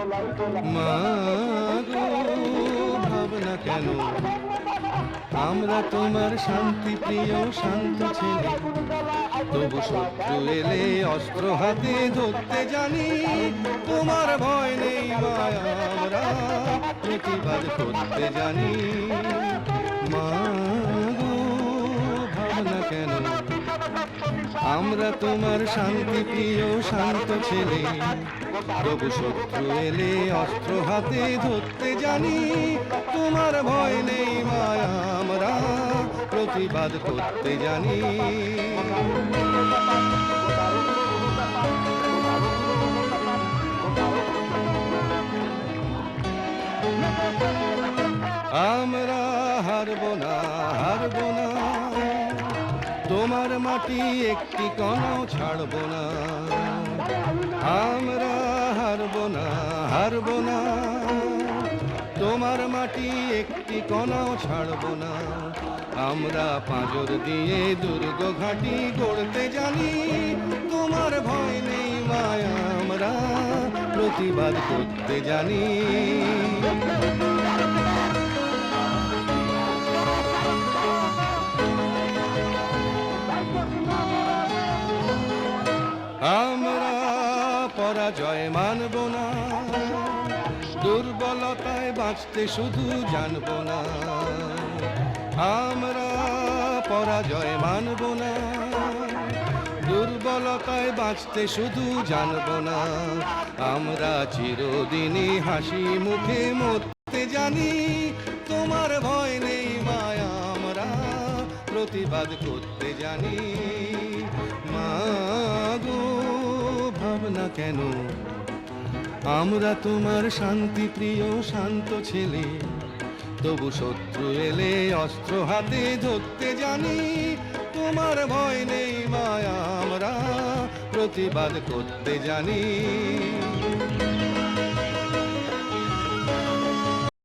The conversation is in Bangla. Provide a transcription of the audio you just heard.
মা গো ভাবনা কেন, আমরা তোমার শান্তি প্রিয় শান্ত ছেলে, তবু শত্রু এলে অস্ত্র হাতে ধরতে জানি। তোমার ভয় নেই মায়া, আমরা প্রতিবাদ করতে জানি। মা গো ভাবনা কেন, আমরা তোমার শান্তি প্রিয় শান্ত ছেলে, তবু শত্রু এলে অস্ত্র হাতে ধরতে জানি। তোমার ভয় নেই মায়া, আমরা প্রতিবাদ করতে জানি। আমরা হারব না, হারব না, তোমার মাটি একটি কণাও ছাড়ব না। আমরা হারব না, হারব না, তোমার মাটি একটি কণাও ছাড়ব না। আমরা পাঁজর দিয়ে দুর্গ ঘাঁটি গড়তে জানি। তোমার ভয় নেই মায়া, আমরা প্রতিবাদ করতে জানি। আমরা পরাজয় মানব না, দুর্বলতায় বাঁচতে শুধু জানব না। আমরা পরাজয় মানব না, দুর্বলতায় বাঁচতে শুধু জানব না। আমরা চিরদিনই হাসি মুখে মরতে জানি। তোমার ভয় নেই মায়া, আমরা প্রতিবাদ করতে জানি। মা গো ভাবনা কেন, আমরা তোমার শান্তি প্রিয় শান্ত ছেলে, তবু শত্রু এলে অস্ত্র হাতে ধরতে জানি। তোমার ভয় নেই মায়া, আমরা প্রতিবাদ করতে জানি।